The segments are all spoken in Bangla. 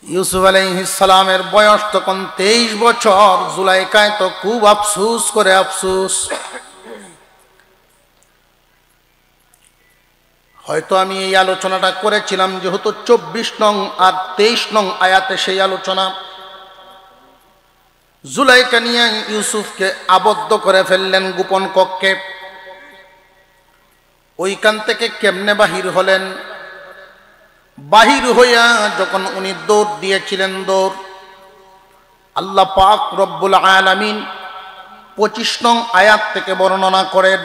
ইউসুফ আলাইহিস সালামের বয়স তখন 23 বছর। জুলাইখায় তো খুব আফসোস করে আফসোস। হয়তো আমি এই আলোচনাটা করেছিলাম যেহেতু 24 নং আর 23 নং আয়াতে সেই আলোচনা। জুলাইখা নিয়ে ইউসুফকে আবদ্ধ করে ফেললেন গোপন কক্ষে। ওইখান থেকে কেমনে বাহির হলেন? বাহির হইয়া যখন উনি দৌড় দিয়েছিলেন, দৌড়, আল্লাহ পাক রব্বুল আলামিন 25 নং আয়াত থেকে বর্ণনা করেন,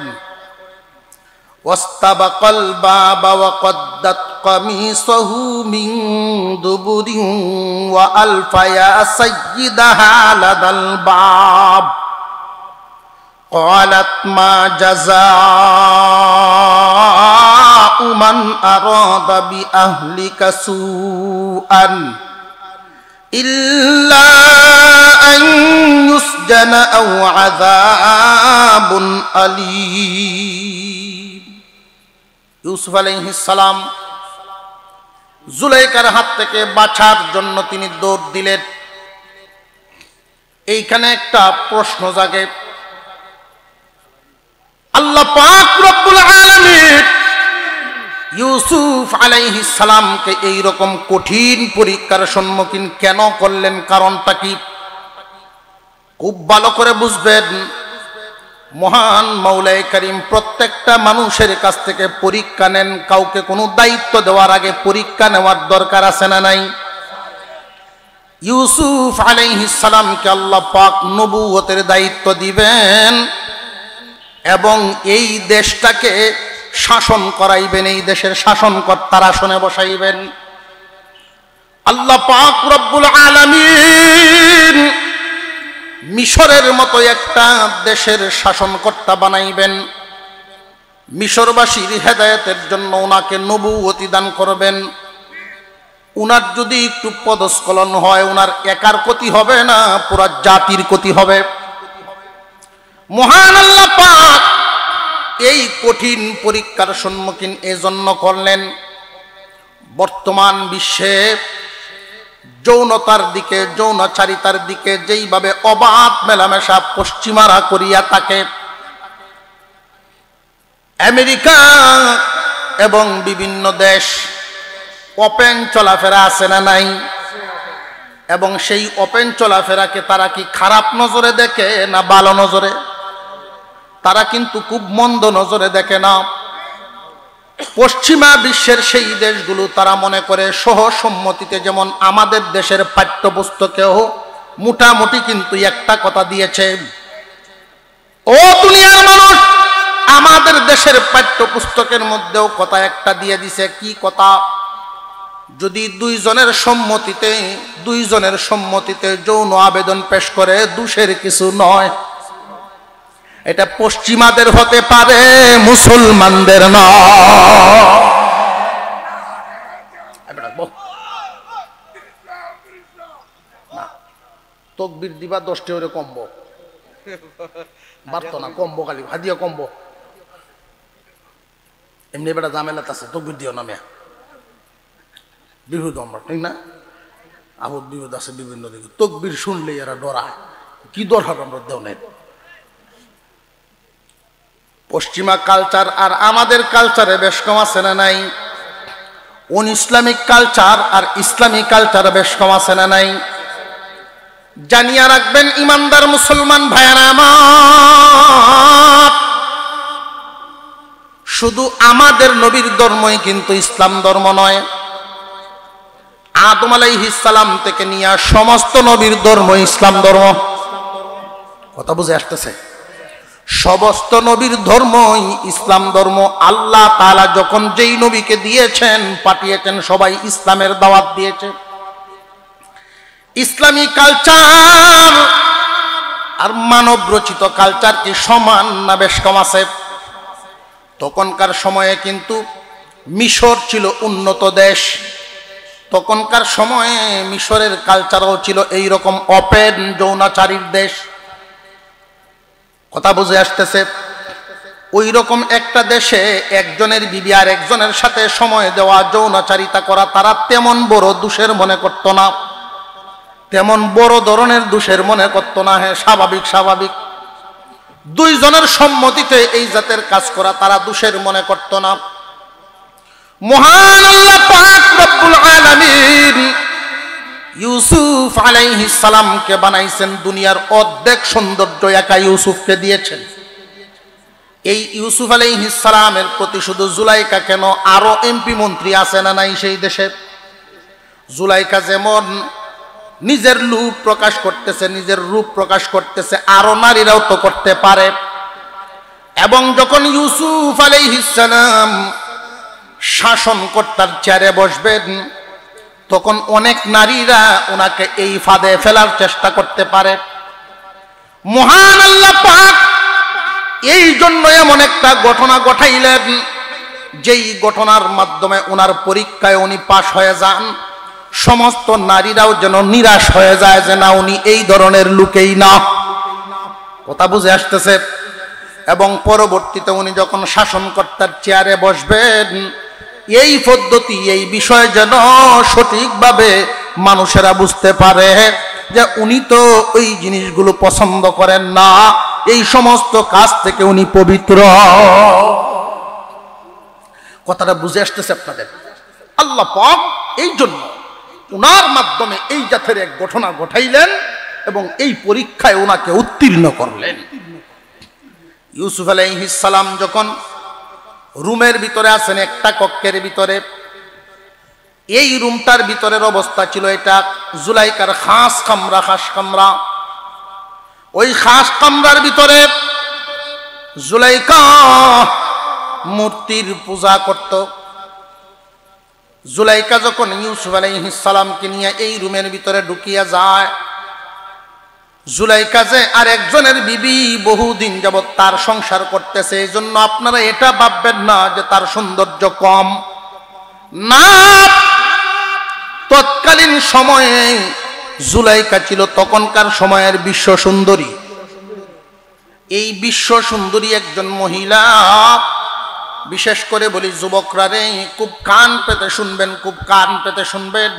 ওয়াস্তাবাকাল বাবা ওয়া কদ্দাত কামিসাহু মিন দুবুরিন ওয়া আলফায়া সাইয়্যিদাহা লাদাল বাব قالت ما جزاء من أراد بأهلك سوءا إلا أن يسجن أو عذاب أليم। ইউসুফ আলাইহিস সালাম জুলাইখার হাত থেকে বাঁচার জন্য তিনি দৌড় দিলেন। এইখানে একটা প্রশ্ন জাগে, আল্লাহ পাক রব্বুল আলামিন ইউসুফ আলাইহিস সালামকে এই রকম কঠিন পরীক্ষার সম্মুখীন কেন করলেন? কারণটা কি? খুব ভালো করে বুঝবেন। মহান মাওলাই কারীম প্রত্যেকটা মানুষের কাছ থেকে পরীক্ষা নেন। কাউকে কোনো দায়িত্ব দেওয়ার আগে পরীক্ষা নেওয়ার দরকার আছে না নাই? ইউসুফ আলাইহিস সালামকে আল্লাহ পাক নবুয়তের দায়িত্ব দিবেন এবং এই দেশটাকে শাসন করাইবেন, এই দেশের শাসনকর্তার আসনে বসাইবেন। আল্লাহ পাক রব্বুল আলামিন মিশরের মতো একটা দেশের শাসনকর্তা বানাইবেন। মিশরবাসীর হেদায়েতের জন্য ওনাকে নবুয়তি দান করবেন। উনার যদি একটু পদস্খলন হয়, উনার একার ক্ষতি হবে না, পুরা জাতির ক্ষতি হবে। মহান আল্লাহ পাক এই কঠিন পরীক্ষার সম্মুখীন এজন্য করলেন, বর্তমান বিশ্বে যৌনতার দিকে, যৌনাচারিতার দিকে যেইভাবে অবাধ মেলামেশা পশ্চিমারা করিয়া থাকে, আমেরিকা এবং বিভিন্ন দেশ ওপেন চলাফেরা আছে না নাই? এবং সেই ওপেন চলাফেরাকে তারা কি খারাপ নজরে দেখে না ভালো নজরে? তারা কিন্তু খুব মন্দ নজরে দেখে না। পশ্চিমা বিশ্বের সেই দেশগুলো তারা মনে করে সহসম্মতিতে, যেমন আমাদের দেশের পাঠ্যপুস্তকেও মোটামুটি কিন্তু একটা কথা দিয়েছে, ও দুনিয়ার মানুষ, আমাদের দেশের পাঠ্যপুস্তকের মধ্যেও কথা একটা দিয়ে দিছে। কি কথা? যদি দুইজনের সম্মতিতে যৌন আবেদন পেশ করে, দোষের কিছু নয়। এটা পশ্চিমাদের হতে পারে, মুসলমানদের নয়। তকবীর দিবা 10টি করে কমবো, বাড়তো না, কমবো, খালি হাদিয়া কমবো। এমনি বেটা জামেলাত আছে, তকবীর দিও না মেয়া, বিহুদ আমরা, ঠিক না? আহত বিহুদ আছে বিভিন্ন দিকে, তকবীর শুনলে এরা ডরায়। কি দরকার আমরা দেও নাই? পশ্চিমা কালচার আর আমাদের কালচারে বেশ কম আছে না নাই? ইসলামিক কালচার আর ইসলামিক কালচার বেশ কম আছে না নাই? জানিয়া রাখবেন ইমানদার মুসলমান ভাইয়েরা আমার, শুধু আমাদের নবীর ধর্মই কিন্তু ইসলাম ধর্ম নয়। আদম আলাইহিস সালাম থেকে নিয়ে সমস্ত নবীর ধর্ম ইসলাম ধর্ম। কথা বুঝে আসতেছে? সমস্ত নবীর ধর্মই ইসলাম ধর্ম। আল্লাহ তাআলা যখন যেই নবীকে দিয়েছেন, পাঠিয়েছেন, সবাই ইসলামের দাওয়াত দিয়েছে। ইসলামী কালচার আর মানব রচিত কালচার কি সমান না বেশ কম আছে? তখনকার সময়ে কিন্তু মিশর ছিল উন্নত দেশ। তখনকার সময়ে মিশরের কালচারও ছিল এইরকম ওপেন যৌনাচারীর দেশ। কথা বুঝে আসতেছে? ওই রকম একটা দেশে একজনের বিবি আর একজনের সাথে সময় দেওয়া, যৌনাচারিতা করা, তারা তেমন বড় দোষের মনে করত না। তেমন বড় ধরনের দোষের মনে করত না। হ্যাঁ, স্বাভাবিক স্বাভাবিক, দুইজনের সম্মতিতে এই জাতের কাজ করা তারা দোষের মনে করত না। মহান আল্লাহ পাক রব্বুল আলামিন ইউসুফ আলাইহিস সালামকে বানাইছেন, দুনিয়ার অর্ধেক সৌন্দর্য একা ইউসুফকে দিয়েছেন। এই ইউসুফ আলাইহিস সালামের প্রতি শুধু জুলাইকা কেন, আরো এমপি মন্ত্রী আছে না নাই সেই দেশে। জুলাইকা যেমন নিজের রূপ প্রকাশ করতেছে, নিজের রূপ প্রকাশ করতেছে, আরো নারীরাও তো করতে পারে। এবং যখন ইউসুফ আলাইহিস সালাম শাসনকর্তার চেয়ারে বসবেন, তখন অনেক নারীরা ওনাকে এই ফাঁদে ফেলার চেষ্টা করতে পারে। মহান আল্লাহ পাক এই জন্য এমন একটা ঘটনা ঘটাইলেন, যেই ঘটনার মাধ্যমে ওনার পরীক্ষায় উনি পাশ হয়ে যান, সমস্ত নারীরাও যেন নিরাশ হয়ে যায় যে না, উনি এই ধরনের লোকেই না। কথা বুঝে আসতেছে? এবং পরবর্তীতে উনি যখন শাসনকর্তার চেয়ারে বসবেন, এই পদ্ধতি, এই বিষয় যেন সঠিকভাবে মানুষেরা বুঝতে পারে যে উনি তো ওই জিনিসগুলো পছন্দ করেন না, এই সমস্ত কাজ থেকে উনি পবিত্র। কথাটা বুঝে আসতেছে আপনাদের? আল্লাহ পাক এই জন্য উনার মাধ্যমে এই জাতের এক ঘটনা ঘটাইলেন এবং এই পরীক্ষায় ওনাকে উত্তীর্ণ করলেন। ইউসুফ আলাইহিস সালাম যখন রুমের ভিতরে আছেন, একটা কক্ষের ভিতরে, এই রুমটার ভিতরের অবস্থা ছিল এটা জুলাইকার খাস কামরা। ওই খাস কামরার ভিতরে জুলাইকা মূর্তির পূজা করত। জুলাইকা যখন ইউসুফ আলাইহিস সালামকে নিয়ে এই রুমের ভিতরে ঢুকিয়া যায়, জুলাইকা যে আর একজনের বিবি, বহুদিন যাবৎ তার সংসার করতেছে, এই জন্য আপনারা এটা ভাববেন না যে তার সৌন্দর্য কম। না, তৎকালীন সময়ে জুলাইকা ছিল তখনকার সময়ের বিশ্ব সুন্দরী। এই বিশ্ব সুন্দরী একজন মহিলা, বিশেষ করে বলি যুবকরা রে, খুব কান পেতে শুনবেন, খুব কান পেতে শুনবেন।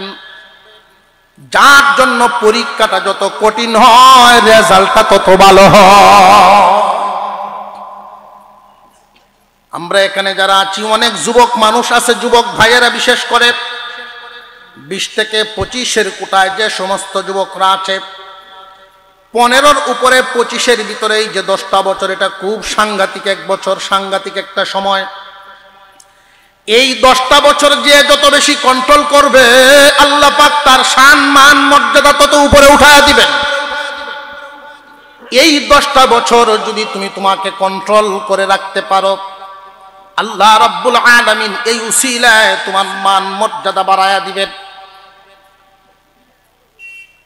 যার জন্য পরীক্ষাটা যত কঠিন হয়, রেজাল্টটা তত ভালো হয়। আমরা এখানে যারা আছি, অনেক যুবক মানুষ আছে, যুবক ভাইয়েরা বিশেষ করে 20 থেকে 25-এর কোটায় যে সমস্ত যুবকরা আছে, 15-র উপরে 25-এর ভিতরে এই যে 10টা বছর, এটা খুব সাংঘাতিক এক বছর, সাংঘাতিক একটা সময়। এই 10টা বছর যে যত বেশি কন্ট্রোল করবে, আল্লাহ পাক তার শান মান মর্যাদা তত উপরে উঠায়া দিবেন। এই 10টা বছর যদি তুমি তোমাকে কন্ট্রোল করে রাখতে পারো, আল্লাহ রাব্বুল আলামিন এই উসিলায় তোমার মান মর্যাদা বাড়ায়া দিবেন।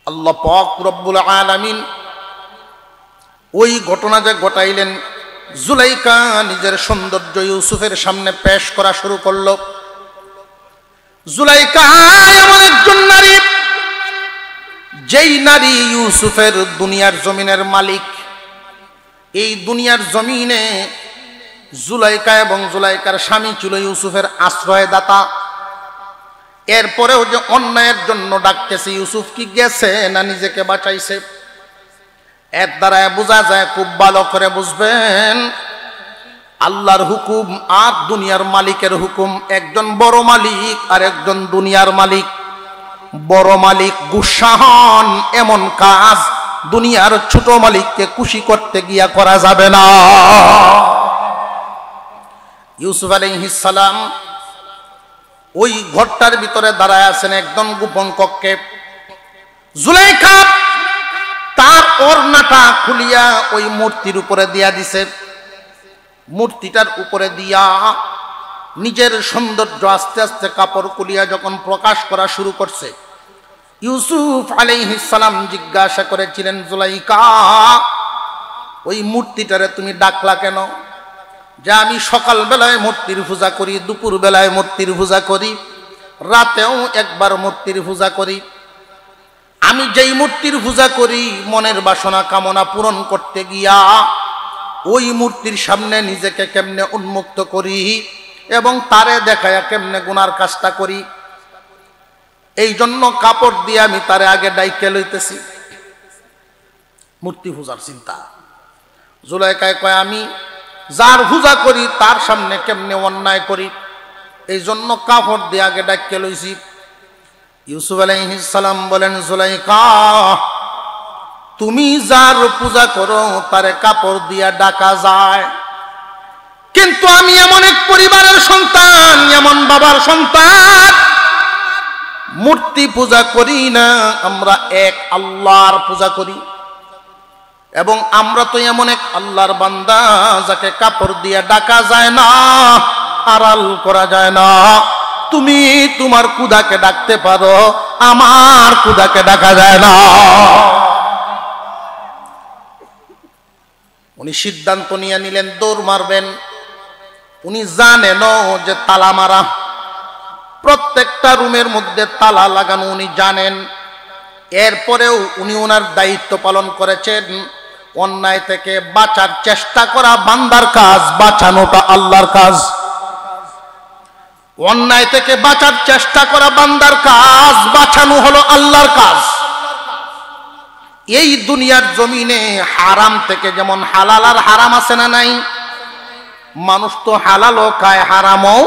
আল্লাহ পাক রব্বুল আলামিন ওই ঘটনা যে ঘটাইলেন, জুলাইকা নিজের সৌন্দর্য ইউসুফের সামনে পেশ করা শুরু করলো। জুলাইকা এমন একজন নারী, যেই নারী ইউসুফের দুনিয়ার জমিনের মালিক। এই দুনিয়ার জমিনে জুলাইকা এবং জুলাইকার স্বামী ছিল ইউসুফের আশ্রয়দাতা। এরপরেও যে অন্যায়ের জন্য ডাকতেছে, ইউসুফ কি গেছে না নিজেকে বাঁচাইছে? এর দ্বারা বোঝা যায়, খুব ভালো করে বুঝবেন, আল্লাহর হুকুম আর দুনিয়ার মালিকের হুকুম। একজন বড় মালিক আর একজন দুনিয়ার মালিক। বড় মালিক গুসা হন, এমন কাজ দুনিয়ার ছোট মালিককে খুশি করতে গিয়া করা যাবে না। ইউসুফ আলাইহিস সালাম ওই ঘরটার ভিতরে দাঁড়ায় আছেন, একদম গোপন কক্ষে। জুলাইখা তার ওড়নাটা খুলিয়া ওই মূর্তির উপরে দিয়া দিছে। মূর্তিটার উপরে দিয়া নিজের সৌন্দর্য আস্তে আস্তে কাপড় খুলিয়া যখন প্রকাশ করা শুরু করছে, ইউসুফ আলাইহিস সালাম জিজ্ঞাসা করেছিলেন, জুলাইখা, ওই মূর্তিটারে তুমি ডাকলা কেন? যে আমি সকাল বেলায় মূর্তির পূজা করি, দুপুর বেলায় মূর্তির পূজা করি, রাতেও একবার মূর্তির পূজা করি। আমি যেই মূর্তির পূজা করি, মনের বাসনা কামনা পূরণ করতে গিয়া ওই মূর্তির সামনে নিজেকে কেমনে উন্মুক্ত করি এবং তারে দেখায়া কেমনে গুনার কাজটা করি। এই জন্য কাপড় দিয়ে আমি তারে আগে ডাইকে লইতেছি। মূর্তি পূজার চিন্তা। জুলাইখায় কয় আমি যার পূজা করি তার সামনে কেমনে অন্যায় করি, এই জন্য কাপড় দিয়ে আগে ডাইকে লইছি। ইউসুফ আলাইহিস সালাম বলেন, জুলাইখা তুমি যার পূজা করো তারে কাপড় দিয়া ডাকা যায়, কিন্তু আমি এমন এক পরিবারের সন্তান, এমন বাবার সন্তান, মূর্তি পূজা করি না, আমরা এক আল্লাহর পূজা করি। এবং আমরা তো এমন এক আল্লাহর বান্দা যাকে কাপড় দিয়া ডাকা যায় না, আড়াল করা যায় না। তুমি তোমার খুদাকে ডাকতে পারো, আমার খুদাকে ডাকা যায় না। উনি সিদ্ধান্ত নিয়ে নিলেন দৌড় মারবেন। উনি জানেন যে তালা মারা, প্রত্যেকটা রুমের মধ্যে তালা লাগানো উনি জানেন। এরপরেও উনি ওনার দায়িত্ব পালন করেছেন। অন্যায় থেকে বাঁচার চেষ্টা করা বান্দার কাজ, বাঁচানোটা আল্লাহর কাজ। অন্যায় থেকে বাঁচার চেষ্টা করা বান্দার কাজ, বাঁচানো হলো আল্লাহর কাজ। এই দুনিয়ার জমিনে হারাম থেকে যেমন হালাল আর হারাম আছে না নাই, মানুষ তো হালালও খায় হারামও।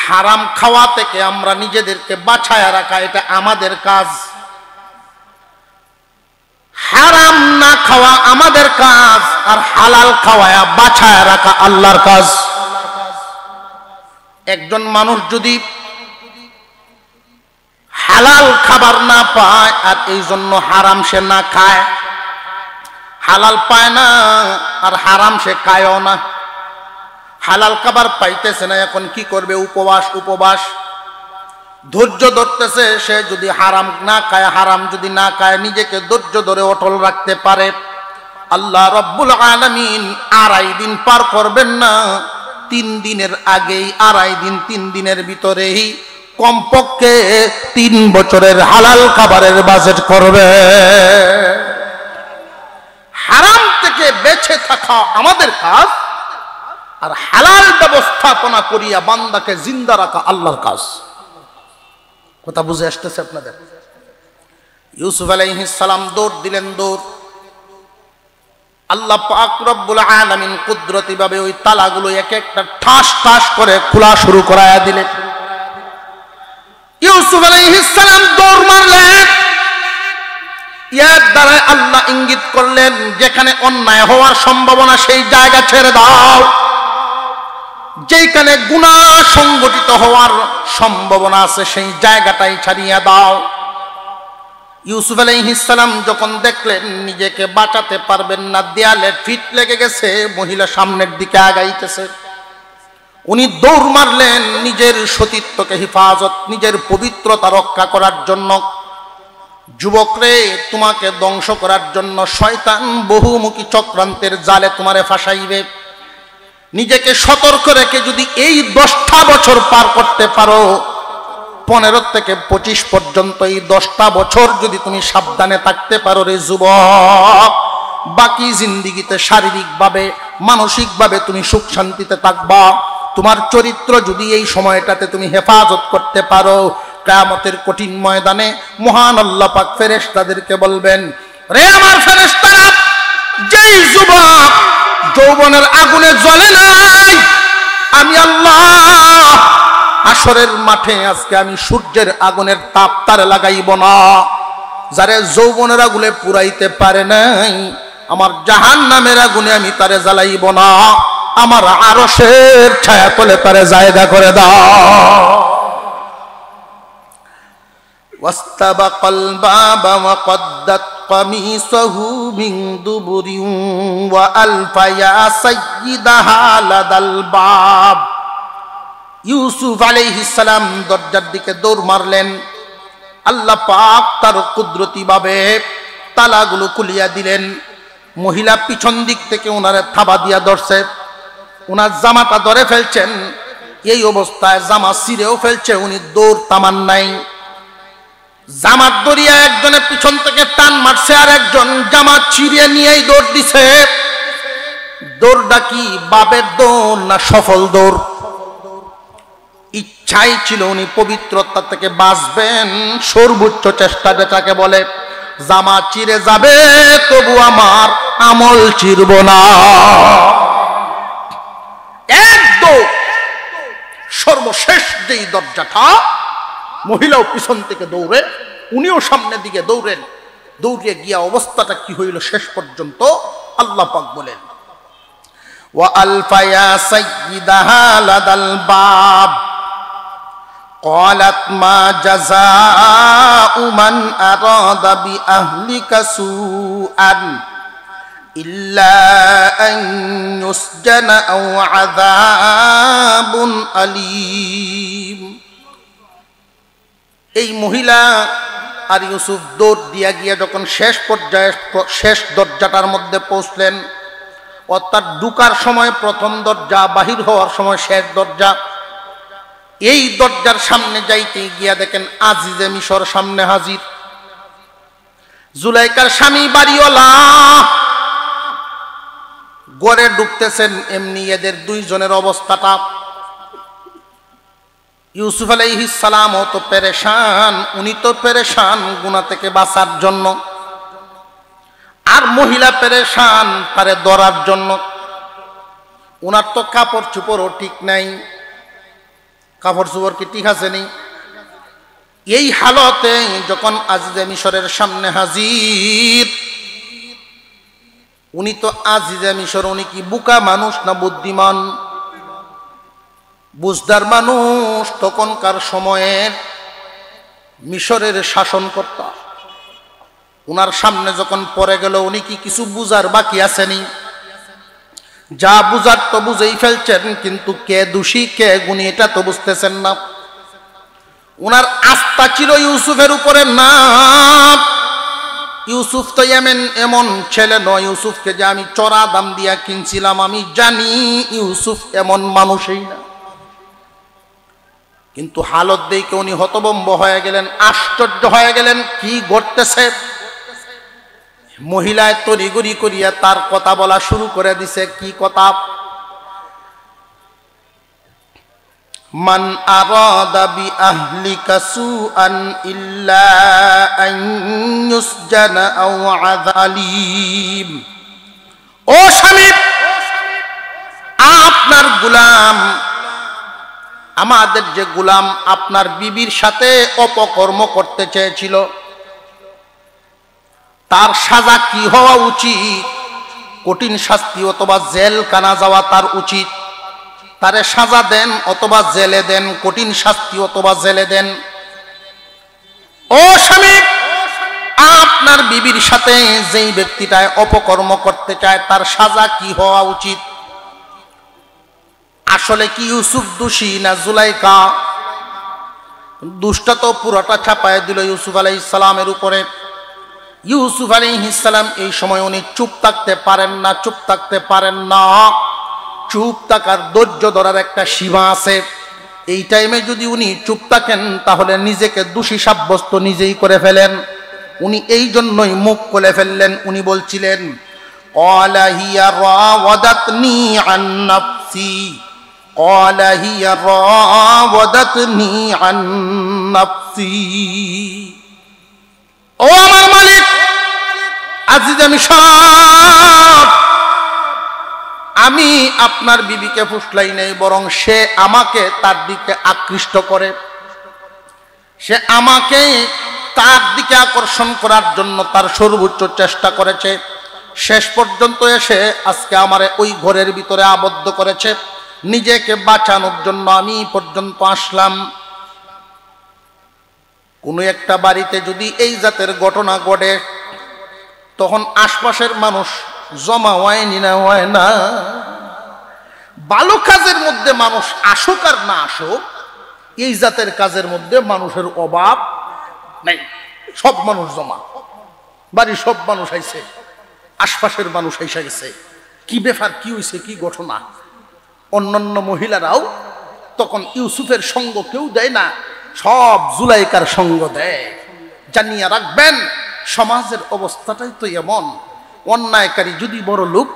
হারাম খাওয়া থেকে আমরা নিজেদেরকে বাঁচায় রাখা, এটা আমাদের কাজ। হারাম না খাওয়া আমাদের কাজ, আর হালাল খাওয়ায়া বাঁচায় রাখা আল্লাহর কাজ। একজন মানুষ যদি হালাল খাবার না পায় আর এই জন্য হারাম সে না খায়, হালাল পায় না আর হারাম সে খায়ও না, হালাল খাবার পাইতেছে না, এখন কি করবে? উপবাস উপবাস ধৈর্য ধরতেছে। সে যদি হারাম না খায়, হারাম যদি না খায়, নিজেকে ধৈর্য ধরে অটল রাখতে পারে, আল্লাহ রব্বুল আলামিন 2.5 দিন পার করবেন না, 3 দিনের আগেই 2.5 দিন, 3 দিনের ভিতরেই কমপক্ষে 3 বছরের হালাল খাবারের বাজেট করবে। হারাম থেকে বেঁচে থাকা আমাদের কাজ, আর হালাল ব্যবস্থাপনা করিয়া বান্দাকে জিন্দা রাখা আল্লাহর কাজ। কথা বুঝে আসতেছে আপনাদের? ইউসুফ আলাইহিস সালাম দৌড় দিলেন, দৌড়। আল্লাহ পাক রব্বুল আলামিন কুদরতি ভাবে ওই তালাগুলো এক একটা ঠাস ঠাস করে খোলা শুরু করায়া দিলেন। ইউসুফ আলাইহিস সালাম দৌড় মারলেন। এর দ্বারা আল্লাহ ইঙ্গিত করলেন, যেখানে অন্যায় হওয়ার সম্ভাবনা সেই জায়গা ছেড়ে দাও, যেখানে গুনাহ সংগঠিত হওয়ার সম্ভাবনা আছে সেই জায়গাটাই ছাড়িয়ে দাও। ইউসুফ আলাইহিস সালাম যখন দেখলেন নিজেকে বাঁচাতে পারবেন না, দেয়ালে ফিট লেগে গেছে, মহিলা সামনের দিকে আগাইতেছে, উনি দৌড় মারলেন নিজের সতীত্বকে হেফাজত, নিজের পবিত্রতা রক্ষা করার জন্য। যুবকরে, তোমাকে ধ্বংস করার জন্য শয়তান বহুমুখী চক্রান্তের জালে তোমারে ফাঁসাইবে। নিজেকে সতর্ক রেখে যদি এই 10টা বছর পার করতে পারো, 15 থেকে 25 পর্যন্ত এই 10টা বছর যদি তুমি সাবধানে থাকতে পারো রে যুবক, বাকি জিন্দিগিতে শারীরিকভাবে মানসিকভাবে তুমি সুখ শান্তিতে থাকবা। তোমার চরিত্র যদি এই সময়টাতে তুমি হেফাজত করতে পারো, কিয়ামতের কঠিন ময়দানে মহান আল্লাহ পাক ফেরেশতাদেরকে বলবেন, রে আমার ফেরেশতারা, যেই যুবক যৌবনের আগুনে জ্বলে নাই, আমি আল্লাহ হাসরের মাঠে আজকে আমি সূর্যের আগুনের তাপ তারে লাগাইব না। যারে যৌবনের আগুনে পুরাইতে পারে নাই, আমার জাহান্নামের আগুনে আমি তারে জ্বালাইব না, আমার আরশের ছায়া তলে তারে জায়গা করে দাও। ওয়াস্তাবাকাল বাবা ওয়া কদ্দাত কামিসাহু মিন দুবুরিন ওয়া আলফা ইয়া সাইয়্যিদাহা লাদাল বাব। ইউসুফ আলাইহিস সালাম দরজার দিকে দৌড় মারলেন। আল্লাহ পাক তার কুদরতি ভাবে তালাগুলো খুলিয়া দিলেন। মহিলা পিছন দিক থেকে ওনারে থাবা দিয়া ধরছে, ওনার জামাটা ধরে ফেলছেন। এই অবস্থায় জামা ছিঁড়েও ফেলছে, উনি দৌড় তামান নাই। জামাত দরিয়া একজনে পিছন থেকে টান মারছে, আর একজন জামা ছিঁড়িয়ে নিয়েই দৌড় দিছে। দৌড়টা কি বাপের দৌড় না সফল দৌড়? চাইছিল উনি পবিত্রতা থেকে বাঁচবেন, সর্বোচ্চ চেষ্টা যেটাকে বলে, জামা চিরে যাবে তবু আমার আমল চিরব না। একদম সর্বশেষ যেই দরজাটা, মহিলাও পিছন থেকে দৌড়ে, উনিও সামনের দিকে দৌড়েন। দৌড়িয়ে গিয়া অবস্থাটা কি হইল শেষ পর্যন্ত আল্লাহ পাক বলেন, ওয়া আলফায়া সাইয়্যিদাহা লাদাল বাব قالت ما جزاء من أراد بأهلك سوءا إلا أن يسجن أو عذاب أليم। এই মহিলা আর ইউসুফ দৌড় দিয়া গিয়া যখন শেষ পর্যায়ে শেষ দরজাটার মধ্যে পৌঁছলেন, অর্থাৎ ঢুকার সময় প্রথম দরজা, বাহির হওয়ার সময় শেষ দরজা, এই দরজার সামনে যাইতে গিয়া দেখেন আজিজে মিশর সামনে হাজির। জুলাইকার স্বামী বাড়িওয়ালা ঘরে ঢুকতেছেন, এমনি এদের দুইজনের অবস্থাটা, ইউসুফ আলাইহিস সালাম তো পেরেশান, উনি তো পেরেশান গুনাহ থেকে বাঁচার জন্য, আর মহিলা পেরেশান তারে ধরার জন্য। উনার তো কাপড় চোপড়ও ঠিক নাই, কাপড় চোপড় কি ঠিক আছে নি? এই হালতে যখন আজিজে মিশরের সামনে হাজির, উনি তো আজিজে মিশর, উনি কি বুকা মানুষ না বুদ্ধিমান? বুঝদার মানুষ। তখনকার সময়ের মিশরের শাসনকর্তা, উনার সামনে যখন পড়ে গেল, উনি কি কিছু বুঝার বাকি আসেনি? যা বুঝার তো বুঝেই ফেলছেন, কিন্তু কে দোষী কে গুণী এটা তো বুঝতেছেন না। উনার আস্থা ছিল ইউসুফের উপরে না। ইউসুফ তো এমন ছেলে নয়, ইউসুফকে যে আমি চড়া দাম দিয়া কিনছিলাম, আমি জানি ইউসুফ এমন মানুষই না। কিন্তু হালত দেখে উনি হতভম্ব হয়ে গেলেন, আশ্চর্য হয়ে গেলেন, কি ঘটতেছে। মহিলায় তড়িগড়ি করিয়া তার কথা বলা শুরু করে দিছে। কি কথা? মান আরাদা বি আহলিকা সুআন ইল্লা আন ইউসজানা আও আযালিম। ও স্বামী, আপনার গোলাম, আমাদের যে গোলাম আপনার বিবির সাথে অপকর্ম করতে চেয়েছিল, তার সাজা কি হওয়া উচিত? কঠিন শাস্তি অথবা জেলখানা যাওয়া তার উচিত। তারে সাজা দেন অথবা জেলে দেন, কঠিন শাস্তি অথবা জেলে দেন। ও স্বামী, আপনার বিবির সাথে যেই ব্যক্তিটায় অপকর্ম করতে চায় তার সাজা কি হওয়া উচিত? আসলে কি ইউসুফ দোষী না জুলাইকা? দুষ্টা তো পুরোটা চাপায় দিল ইউসুফ আলাইহিস সালামের উপরে। ইউসুফ আলাইহিস সালাম এই সময় উনি চুপ থাকতে পারেন না, চুপ থাকতে পারেন না। চুপ থাকার ধৈর্য ধরার একটা সীমা আছে। এই টাইমে যদি উনি চুপ থাকেন তাহলে নিজেকে দোষী সাব্যস্ত নিজেই করে ফেলেন। উনি এই জন্যই মুখ খুলে ফেললেন। উনি বলছিলেন, ক্বালা হিয়া রাওয়াদাতনি আন নাফসি, ক্বালা হিয়া রাওয়াদাতনি আন নাফসি। ও আমার মালিক আজিজে মিশর, আমি আপনার বিবিকে ফুসলাই নেই, বরং সে আমাকে তার দিকে আকৃষ্ট করে, সে আমাকে তার দিকে আকর্ষণ করার জন্য তার সর্বোচ্চ চেষ্টা করেছে। শেষ পর্যন্ত এসে আজকে আমারে ওই ঘরের ভিতরে আবদ্ধ করেছে। নিজেকে বাঁচানোর জন্য আমি পর্যন্ত আসলাম। কোনো একটা বাড়িতে যদি এই জাতের ঘটনা ঘটে, তখন আশপাশের মানুষ জমা হয়নি না হয় না? ভালো কাজের মধ্যে মানুষ আসুক আর না আসুক, এই জাতের কাজের মধ্যে মানুষের অভাব নাই। সব মানুষ জমা, বাড়ির সব মানুষ আইছে, আশপাশের মানুষ আইসা গেছে। কি ব্যাপার, কি হয়েছে, কি ঘটনা? অন্যান্য মহিলারাও তখন ইউসুফের সঙ্গ কেউ দেয় না, সব জুলাইকার সঙ্গ দেয়। জানিয়ে রাখবেন, সমাজের অবস্থাটাই তো এমন। অন্যায়কারী যদি বড় লোক,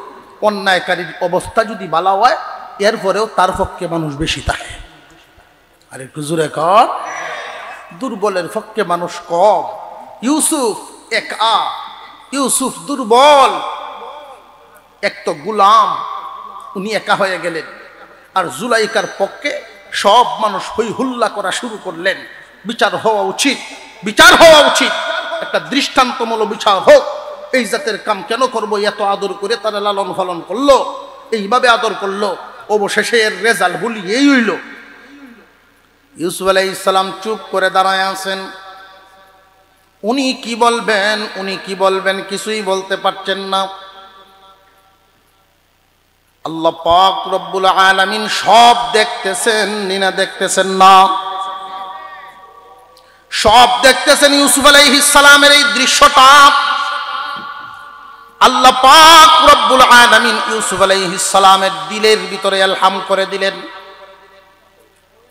অন্যায়কারীর অবস্থা যদি ভালো হয়, এরপরেও তার পক্ষে মানুষ বেশি থাকে। আর একটু জোরে কর। দুর্বলের পক্ষে মানুষ কম। ইউসুফ একা, ইউসুফ দুর্বল, এক তো গুলাম, উনি একা হয়ে গেলেন। আর জুলাইকার পক্ষে সব মানুষ হই হুল্লা করা শুরু করলেন। বিচার হওয়া উচিত, বিচার হওয়া উচিত, একটা দৃষ্টান্তমূলক বিচার হোক। এই জাতের কাম কেন করবো? এত আদর করে তারা লালন পালন করলো, এইভাবে আদর করলো, অবশেষে এর রেজাল্ট বলি এই হইল। ইউসুফ আলাইহিস সালাম চুপ করে দাঁড়ায় আছেন। উনি কি বলবেন, উনি কি বলবেন কিছুই বলতে পারছেন না। আল্লাহ পাক রব্বুল আলামিন সব দেখতেছেন, নিনা দেখতেছেন না? সব দেখতেছেন। ইউসুফ আলাইহিস সালামের এই দৃশ্যটা আল্লাহ পাক রব্বুল আলামিন ইউসুফ আলাইহিস সালামের দিলের ভিতরে ইলহাম করে দিলেন,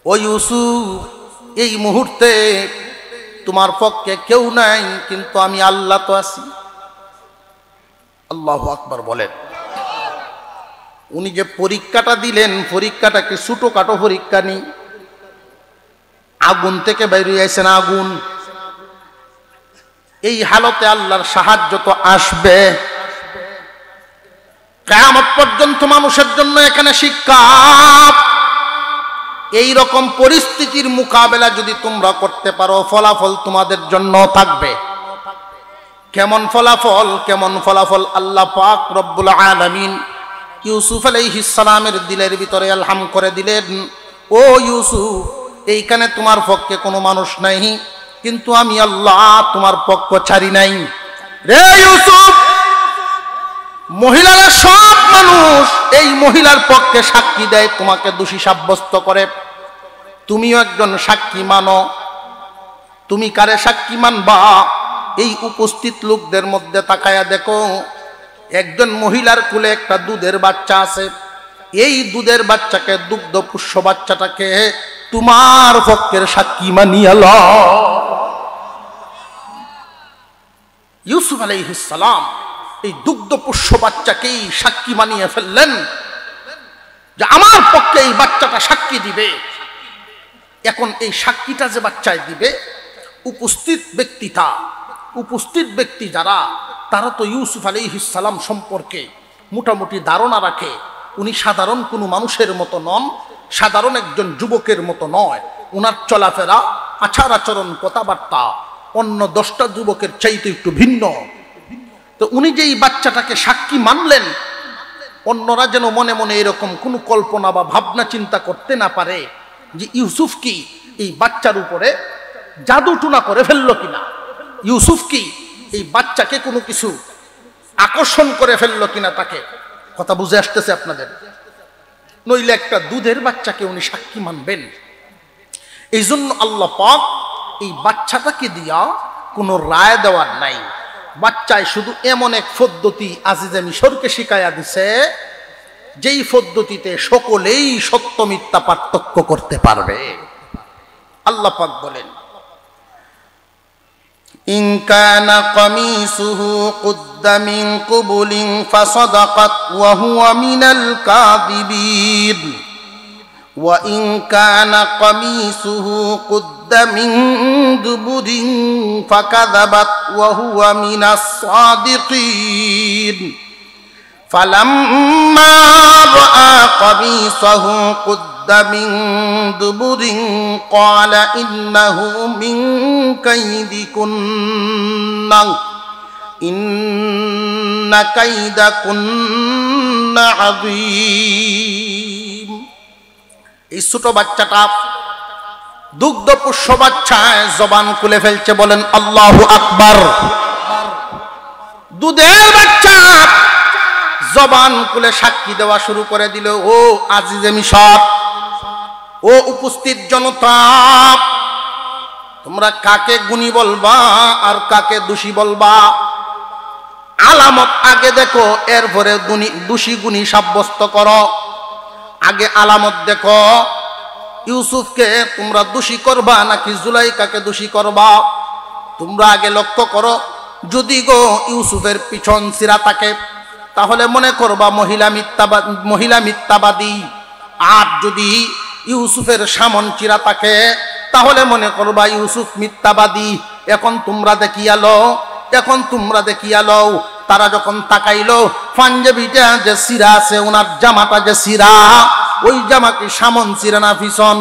ও ইউসুফ, এই মুহূর্তে তোমার পক্ষে কেউ নাই, কিন্তু আমি আল্লাহ তো আছি। আল্লাহু আকবার বলেন। উনি যে পরীক্ষাটা দিলেন, পরীক্ষাটা কি ছোটখাটো পরীক্ষা নেই। আগুন থেকে বেরিয়ে আইছেন, আগুন। এই হালতে আল্লাহর সাহায্য তো আসবে। কিয়ামত পর্যন্ত মানুষের জন্য এখানে শিক্ষা। এই রকম পরিস্থিতির মোকাবেলা যদি তোমরা করতে পারো, ফলাফল তোমাদের জন্য থাকবে। কেমন ফলাফল? কেমন ফলাফল? আল্লাহ পাক রব্বুল আলামিন ইউসুফ আলাইহিস সালামের দিলের ভিতরে ইলহাম করে দিলেন, ও ইউসুফ, এইখানে তোমার পক্ষে কোনো মানুষ নাই, কিন্তু আমি আল্লাহ তোমার পক্ষ ছাড়ি নাই। রে ইউসুফ, মহিলারা সব মানুষ এই মহিলার পক্ষে সাক্ষী দেয়, তোমাকে দোষী সাব্যস্ত করে। তুমিও একজন সাক্ষী মানো। তুমি কারে সাক্ষী মানবা? এই উপস্থিত লোকদের মধ্যে তাকায়া দেখো, একজন মহিলার কোলে একটা দুধের বাচ্চা আছে। এই দুধের বাচ্চাকে, দুগ্ধ পুষ্য বাচ্চাটাকে তোমার পক্ষের সাক্ষী মানিয়া লও। ইউসুফ আলাইহিস সালাম এই দুগ্ধ পুষ্য বাচ্চাকেই সাক্ষী মানিয়ে ফেললেন যে আমার পক্ষে এই বাচ্চাটা সাক্ষী দিবে। এখন এই সাক্ষীটা যে বাচ্চায় দিবে, উপস্থিত ব্যক্তি যারা, তারা তো ইউসুফ আলাইহিস সালাম সম্পর্কে মোটামুটি ধারণা রাখে। উনি সাধারণ কোনো মানুষের মতো নন, সাধারণ একজন যুবকের মতো নয়। ওনার চলাফেরা, আচার আচরণ, কথাবার্তা অন্য 10টা যুবকের চাইতে একটু ভিন্ন। তো উনি যে এই বাচ্চাটাকে সাক্ষী মানলেন, অন্যরা যেন মনে মনে এরকম কোনো কল্পনা বা ভাবনা চিন্তা করতে না পারে যে ইউসুফ কি এই বাচ্চার উপরে জাদু টুনা করে ফেললো কিনা, ইউসুফ কি এই বাচ্চাকে কোনো কিছু আকর্ষণ করে ফেললো কিনা। তাকে কথা বুঝে আসতেছে আপনাদের? নইলে একটা দুধের বাচ্চাকে উনি সাক্ষী মানবেন? এই জন্য আল্লাহ পাক এই বাচ্চাটাকে দিয়া কোনো রায় দেওয়ার নাই। বাচ্চায় শুধু এমন এক পদ্ধতি আজিজে মিশরকে শিখাইয়া দিছে, যেই পদ্ধতিতে সকলেই সত্য মিথ্যা পার্থক্য করতে পারবে। আল্লাহ পাক বলেন, ইন কানা কামিসুহু কুদ্দা মিন কুবুলিন ফাসাদাকাত ওয়া হুয়া মিনাল কাযিবিন ওয়া ইন কানা কামিসুহু কুদ্দা মিন দুবুরিন ফাকাযাবাত ওয়া হুয়া মিনাস সাদিকিন ফালাম্মা রাআ কামিসাহু কুদ্দা মিন দুবুরিন ক্বালা ইন্নাহু মিন কাইদিকুন্না ইন্না কাইদাকুন্না আযীম। এই ছোট বাচ্চাটা, দুগ্ধ পুষ্য বাচ্চায় জবান খুলে ফেলছে, বলেন আল্লাহু আকবার। দুধের বাচ্চা জবান খুলে সাক্ষী দেওয়া শুরু করে দিল। ও আজিজে মিশর, ও উপস্থিত জনতা, তোমরা কাকে গুণী বলবা আর কাকে দোষী বলবা? আলামত আগে দেখো, এরপরে দোষী গুণী সাব্যস্ত করো। আগে আলামত দেখো, ইউসুফকে তোমরা দোষী করবা নাকি জুলাইকাকে দোষী করবা? তোমরা আগে লক্ষ্য করো। যদি গো ইউসুফের পিছন সিরা থাকে, তাহলে মনে করবা মহিলা মিথ্যাবাদী। আর যদি ইউসুফের সামন চিরা তাকে, তাহলে মনে করবা ইউসুফ মিথ্যাবাদী। এখন তোমরা দেখিয়া লও তারা যখন তাকাইলো পাঞ্জাবিটা যে সিরা আছে, ওনার জামাটা যে সিরা, ওই জামা কি সামন চিরা না পিছন?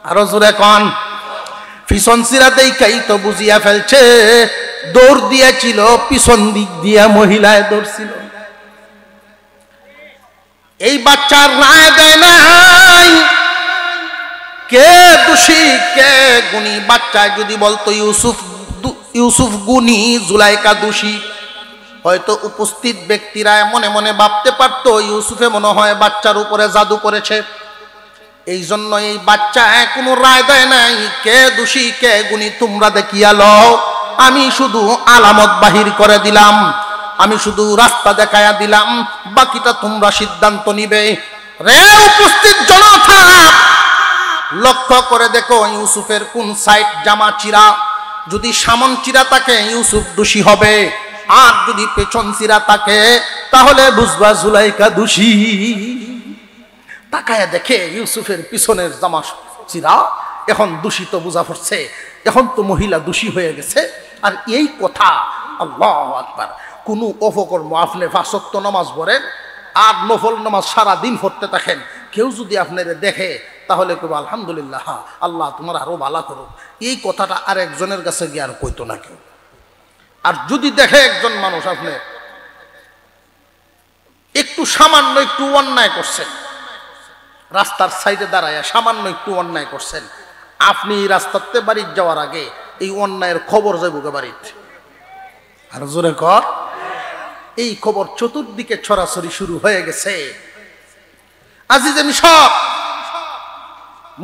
আরো জোরে কন। পিছন চিরা দেখাই তো বুঝিয়া ফেলছে দৌড় দিয়েছিল পিছন দিক দিয়া মহিলায় দৌড়ছিল। এই বাচ্চার রায় দেয় নাই কে দোষী কে গুণী। বাচ্চায় যদি বলতো ইউসুফ গুণী, জুলাইকা দোষী, হয়তো উপস্থিত ব্যক্তিরা মনে মনে ভাবতে পারত ইউসুফে মনে হয় বাচ্চার উপরে জাদু করেছে। এই জন্য এই বাচ্চায় কোনো রায় দেয় নাই কে দোষী কে গুণী। তোমরা দেখিয়া লও, আমি শুধু আলামত বাহির করে দিলাম, আমি শুধু রাস্তা দেখায়া দিলাম, বাকিটা তোমরা সিদ্ধান্ত নিবে। রে উপস্থিত জনতা, লক্ষ্য করে দেখো ইউসুফের কোন সাইড জামা চিরা। যদি সামন চিরা থাকে ইউসুফ দোষী হবে, আর যদি পেছন চিরা থাকে তাহলে বুঝবা জুলাইকা দোষী। তাকায়া দেখে ইউসুফের পিছনের জামা চিরা, এখন দূষিত বোঝা পড়ছে, এখন তো মহিলা দোষী হয়ে গেছে। আর এই কথা, আল্লাহু আকবার, কোনো অপকর্ম আপনি 5 ওয়াক্ত নামাজ পড়েন আর নফল নামাজ সারা দিন পড়তে থাকেন, কেউ যদি আপনারে দেখে তাহলে কেউ আলহামদুলিল্লাহ, আল্লাহ তোমার আরো ভালো করুক, এই কথাটা আর একজনের কাছে গিয়ে আর কইতো না কেউ। আর যদি দেখে একজন মানুষ আপনি একটু সামান্য একটু অন্যায় করছেন, রাস্তার সাইডে দাঁড়ায় সামান্য একটু অন্যায় করছেন, আপনি রাস্তাতে বাড়ি যাওয়ার আগে এই অন্যায়ের খবর যাইব বাড়িতে। আর জোরে কর, এই খবর চতুর্দিকে ছড়াছড়ি শুরু হয়ে গেছে। আজিজে মিশর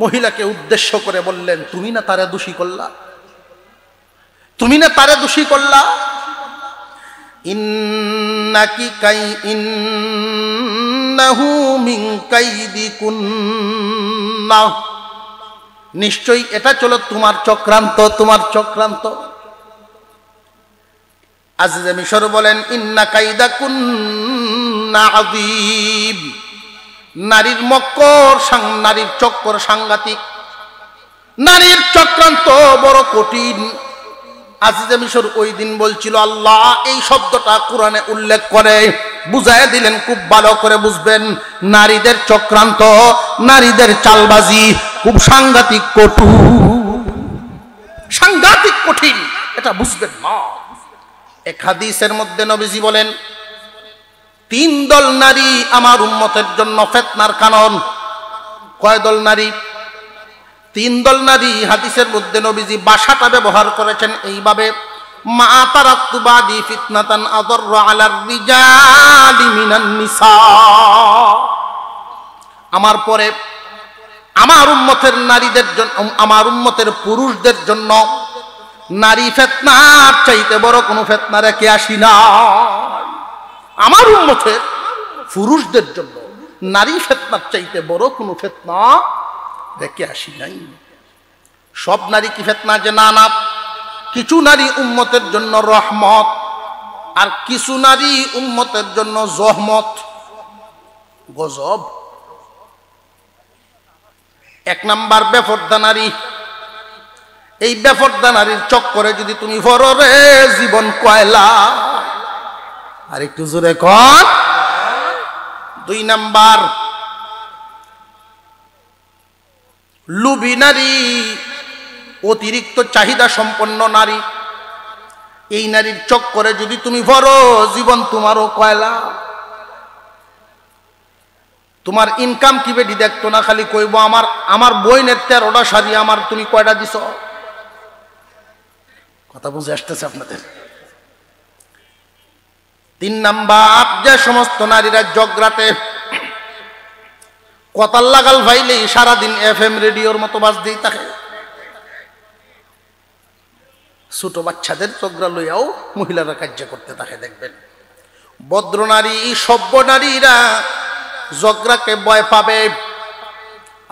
মহিলাকে উদ্দেশ্য করে বললেন, তুমি না তারে দোষী করলা, তুমি না তারে দোষী করলা। ইন্নাকি কাই ইন্নাহু মিন কাইদিকুন্না, নিশ্চয়ই এটা চলো তোমার চক্রান্ত, তোমার চক্রান্ত। আজিজে মিশর বলেন, ইন্না কাইদাকুন্না আযীম, নারীর মক্কর, নারীর চক্কর সাংঘাতিক, নারীর চক্রান্ত বড় কঠিন। আজিজে মিশর ওই দিন বলছিল, আল্লাহ এই শব্দটা কোরআনে উল্লেখ করে বুঝায় দিলেন, খুব ভালো করে বুঝবেন। নারীদের চক্রান্ত, নারীদের চালবাজি খুব সাংঘাতিক কটু, সাংঘাতিক কঠিন, এটা বুঝবেন না। এক হাদিসের মধ্যে নবীজি বলেন, 3 দল নারী আমার উম্মতের জন্য ফিতনার কারণ। কয় দল নারী? 3 দল নারী। হাদিসের মধ্যে নবীজি ভাষাটা ব্যবহার করেছেন এইভাবে, মা তারাকতু বাদি ফিতনাতান আদাররা আলার রিজালি মিনান নিসা, আমার পরে আমার উম্মতের নারীদের জন্য, আমার উম্মতের পুরুষদের জন্য নারী ফিতনার চাইতে বড় কোনো ফিতনা রেখে আসি না। আমার উম্মতের পুরুষদের জন্য নারী ফিতনার চাইতে বড় কোনো ফিতনা রেখে আসি নাই। সব নারী কি ফিতনা? যে না না, কিছু নারী উম্মতের জন্য রহমত, আর কিছু নারী উম্মতের জন্য জহমত, গজব। 1 নাম্বার বেপরদা নারী। এই বেপরদা নারীর চক্করে যদি তুমি পড়ো রে, জীবন কয়লা। আর একটু জোরে কর। 2 নাম্বার লুবি নারী, অতিরিক্ত চাহিদা সম্পন্ন নারী। এই নারীর চক্করে যদি তুমি পড়ো, জীবন তোমারও কয়লা। তোমার ইনকাম কি বেডি দেখতো না, খালি কইব আমার বইনের 13টা শাড়ি, আমার তুমি কয়টা দিছ? কথা বুঝে আসতেছে আপনাদের? 3 নাম্বার, যে সমস্ত নারীরা জগরাতে কতাল লাগাল ভাইলেই সারাদিন FM রেডিওর মতো বাজতেই থাকে। ছোট বাচ্চাদের চগরা লইয়াও মহিলারা কার্য করতে থাকে, দেখবেন। ভদ্র নারী, সভ্য নারীরা জগরাকে ভয় পাবে,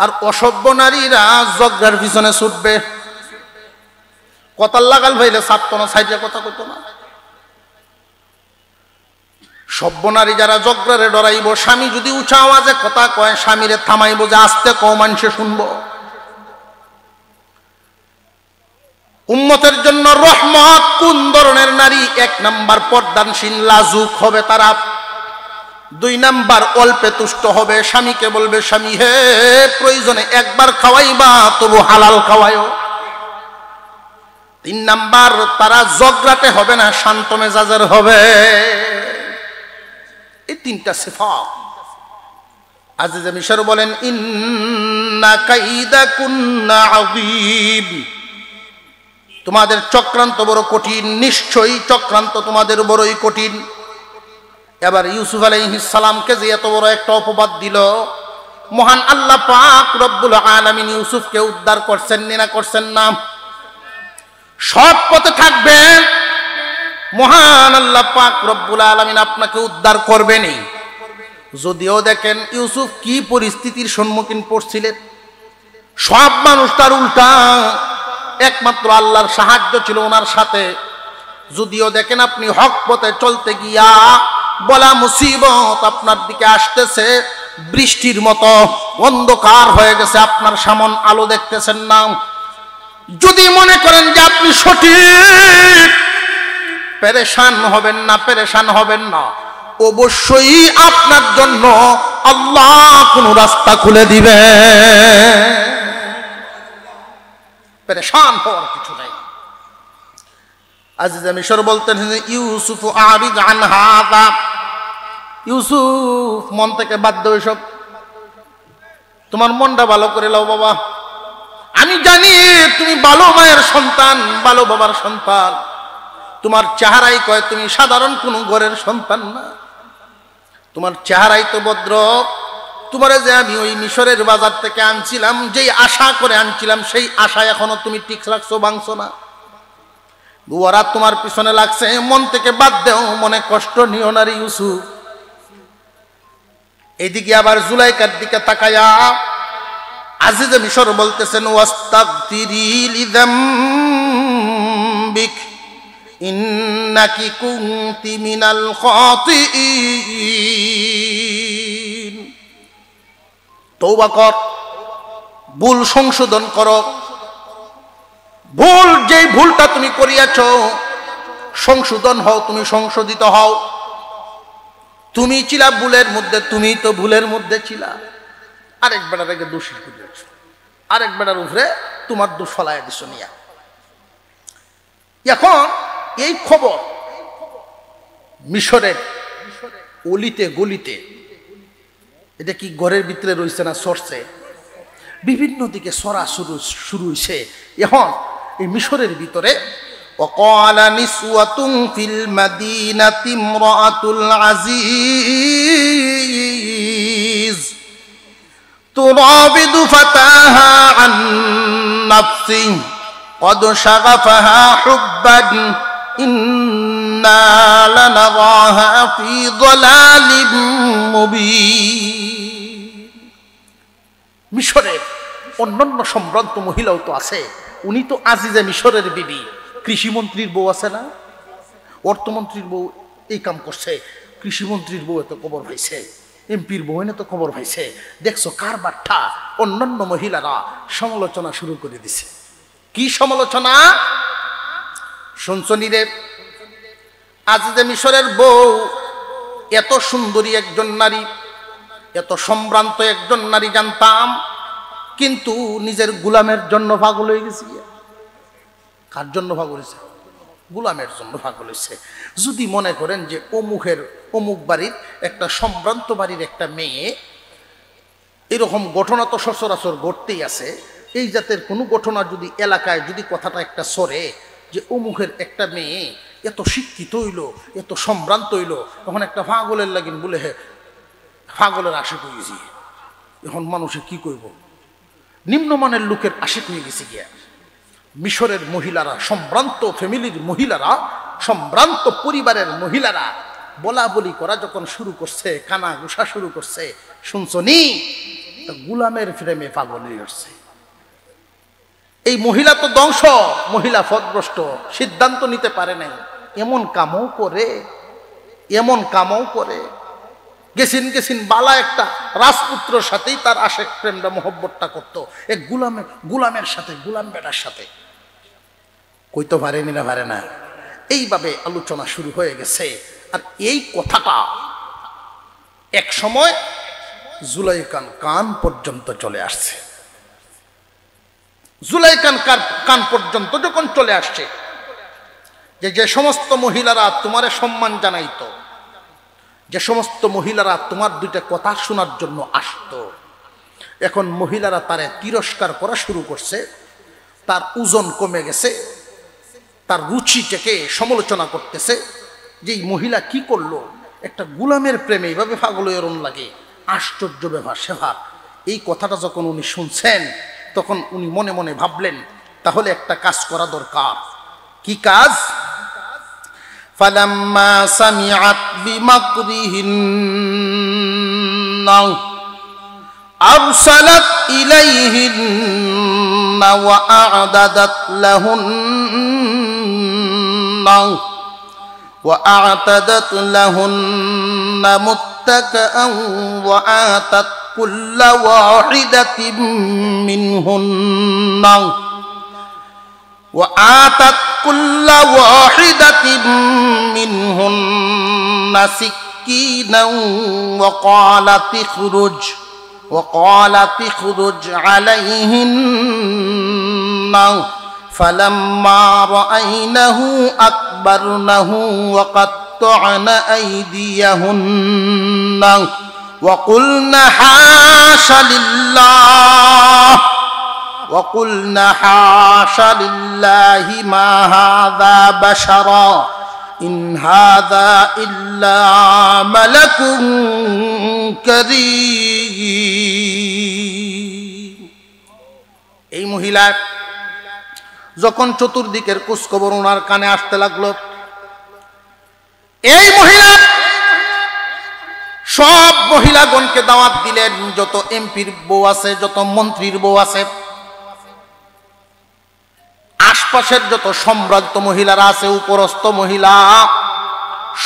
আর অসভ্য নারীরা জগরার পিছনে ছুটবে। কতাল লাগাল ভাইলে ছাড়তো না, সাইডে কথা কইতো না। সভ্য নারী যারা জগরারে ডরাইব, স্বামী যদি উঁচা আওয়াজে কথা কয় স্বামীরে থামাইব যে আস্তে কও মানুষে শুনবো। উম্মতের জন্য রহমত কোন ধরনের নারী? 1 নাম্বার পর্দানশীল লাজুক হবে তারা। 2 নাম্বার অল্পে তুষ্ট হবে, স্বামীকে বলবে স্বামী হে প্রয়োজনে একবার খাওয়াইবা তবু হালাল খাওয়ায়ও। 3 নাম্বার তারা জগরাটে হবে না, শান্ত মেজাজের হবে। এই 3টা সিফাত আজিজে মিশর বলেন ইন্না কাইদাকুন্না আযীম, তোমাদের চক্রান্ত বড় কঠিন, নিশ্চয়ই চক্রান্ত তোমাদের বড়ই কঠিন। এবার ইউসুফ আলাইহিস সালামকে যে এত বড় একটা অপবাদ দিল, মহান আল্লাহ পাক রব্বুল আলামিন ইউসুফকে উদ্ধার করছেন না করছেন না? সৎ পথে থাকবেন, মহান আল্লাহ পাক রব্বুল আলামিন আপনাকে উদ্ধার করবেনই। যদিও দেখেন ইউসুফ কি পরিস্থিতির সম্মুখীন পড়ছিলেন, সব মানুষ তার উল্টা, একমাত্র আল্লাহর সাহায্য ছিল ওনার সাথে। যদিও দেখেন আপনি হক পথে চলতে গিয়া বলা মুসিবত আপনার দিকে আসতেছে, বৃষ্টির মতো অন্ধকার হয়ে গেছে, আপনার সামন আলো দেখতেছেন না। যদি মনে করেন যে আপনি সঠিক, পেরেশান হবেন না, পেরেশান হবেন না। অবশ্যই আপনার জন্য আল্লাহ কোন রাস্তা খুলে দিবে, পেরেশান হওয়ার কিছু নাই। আজিজে মিশর বলতেন ইউসুফ আরিদ আন হাযা, ইউসুফ মন থেকে বাদ দাও এসব, তোমার মনটা ভালো করে লাও বাবা। আমি জানি তুমি ভালো মায়ের সন্তান, ভালো বাবার সন্তান, তোমার চেহারাই কয় তুমি সাধারণ কোনো ঘরের সন্তান না, তোমার চেহারাই তো ভদ্র। তোমারে যে আমি ওই মিশরের বাজার থেকে আনছিলাম, যেই আশা করে আনছিলাম, সেই আশা এখনো তুমি ঠিক রাখছো, ভাঙছো না। ওরা তোমার পিছনে লাগছে, মন থেকে বাদ দেও, মনে কষ্ট নিও না রে ইউসুফ। এদিকে আবার জুলাইকার দিকে তাকায়া আজিজে মিশর বলতেছেন ওয়াস্তাগফিরি লিযামবিক ইন্নাকি কুনতি মিনাল খাতিঈন, তওবা কর, ভুল সংশোধন করো। ভুল যেই ভুলটা তুমি করিয়াছ সংশোধন হও, তুমি সংশোধিত হও। তুমি ছিলা ভুলের মধ্যে, তুমি তো ভুলের মধ্যে ছিলা, আরেক বেটার আগে দোষী করিয়াছ, আরেক বেটার উপরে তোমার দোষ ফলাইয়া দিছ নিয়া। এখন এই খবর মিশরের অলিতে গলিতে, এটা কি ঘরের ভিতরে রয়েছে না সরছে, বিভিন্ন দিকে সরা শুরু হয়েছে। এখন এই মিশরের ভিতরে وقال نسوة في المدينة امرأة العزيز تراود فتاها عن نفسه قد شغفها حبا إنا لنراها في ضلال مبين। মিশরের অন্যান্য সম্ভ্রান্ত মহিলাও তো আছে, উনি তো আজিজে মিশরের বিবি, কৃষিমন্ত্রীর বউ আছে না, অর্থমন্ত্রীর বউ এই কাম করছে, কৃষিমন্ত্রীর বউ এত খবর হয়েছে, এমপির বউ এনে তো খবর হয়েছে। দেখছো কার বার্তা, অন্যান্য মহিলারা সমালোচনা শুরু করে দিছে। কি সমালোচনা শুনছনি রে? আজিজে মিশরের বউ এত সুন্দরী একজন নারী, এত সম্ভ্রান্ত একজন নারী জানতাম, কিন্তু নিজের গোলামের জন্য পাগল হয়ে গেছি। কার জন্য পাগল হয়েছে? গোলামের জন্য পাগল হয়েছে। যদি মনে করেন যে অমুক বাড়ির একটা সম্ভ্রান্ত বাড়ির একটা মেয়ে, এরকম ঘটনা তো সচরাচর ঘটতেই আছে, এই জাতের কোনো ঘটনা যদি এলাকায় যদি কথাটা একটা সরে যে অমুকের একটা মেয়ে এত শিক্ষিত হইল, এত সম্ভ্রান্ত হইল, তখন একটা পাগলের লাগিন বলে হে পাগলের আশিক হয়ে গেছি। এখন মানুষে কি করব? নিম্নমানের লোকের আশিক হয়ে গেছে গিয়া। মিশরের মহিলারা, সম্ভ্রান্ত ফ্যামিলির মহিলারা, সম্ভ্রান্ত পরিবারের মহিলারা বলা বলি করা যখন শুরু করছে, কানা ঘুষা শুরু করছে, শুনছনি? গোলামের প্রেমে পাগল হয়ে আসছে। এই মহিলা তো ধ্বংস, মহিলা পথভ্রষ্ট, সিদ্ধান্ত নিতে পারে নাই, এমন কামও করে। এমন কামও করে। গেছিন বালা একটা রাজপুত্রের সাথেই তার আশেক প্রেমটা মোহব্বতটা করতো, এক গুলামের সাথে, গুলাম বেটার সাথে। কইতে পারেনি না, পারে না। এইভাবে আলোচনা শুরু হয়ে গেছে। আর এই কথাটা এক সময় জুলাইখার কান পর্যন্ত চলে আসছে। জুলাইখার কান পর্যন্ত যখন চলে আসছে যে সমস্ত মহিলারা তোমারে সম্মান জানাইতো, যে সমস্ত মহিলারা তোমার দুইটা কথা শোনার জন্য আসতো, এখন মহিলারা তারে তিরস্কার করা শুরু করছে। তার ওজন কমে গেছে, তার রুচিটাকে সমালোচনা করতেছে যে এই মহিলা কি করলো, একটা গুলামের প্রেমে এইভাবে পাগল এরম লাগে, আশ্চর্য ব্যাপার সেভার। এই কথাটা যখন উনি শুনছেন তখন উনি মনে মনে ভাবলেন তাহলে একটা কাজ করা দরকার। কি কাজ? ফালাম্মা সামিআত বিমাকরিহিন্না আরসালাত ইলাইহিন্না ওয়া আ'দাদাত লাহুন্না وأعتدت لهن متكئا وآتت كل واحدة منهن سكينا وقالت اخرج عليهن فلما رأينه أكبرنه وقطعن أيديهن وقلن حاش لله ما هذا بشرا إن هذا إلا ملك كريم। এই মহিলা যখন চতুর্দিকের কুচখবর ওনার কানে আসতে লাগলো, এই মহিলা সব মহিলাগণকে দাওয়াত দিলেন, যত এমপির বউ আছে, যত মন্ত্রীর বউ আছে, আশপাশের যত সম্ভ্রান্ত মহিলারা আছে, উপরস্থ মহিলা,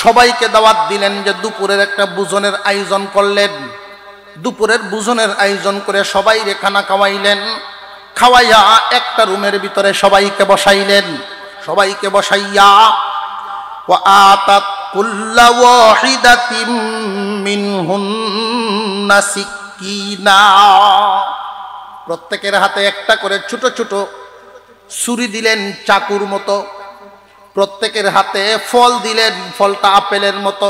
সবাইকে দাওয়াত দিলেন যে দুপুরের একটা ভোজনের আয়োজন করলেন। দুপুরের ভোজনের আয়োজন করে সবাইকে খানা খাওয়াইলেন। খাওয়াইয়া একটা রুমের ভিতরে সবাইকে বসাইলেন। সবাইকে বসাইয়া وآتت كل واحدة منهن سكينا, প্রত্যেকের হাতে একটা করে ছোট ছোট ছুরি দিলেন চাকুর মতো। প্রত্যেকের হাতে ফল দিলেন, ফলটা আপেলের মতো,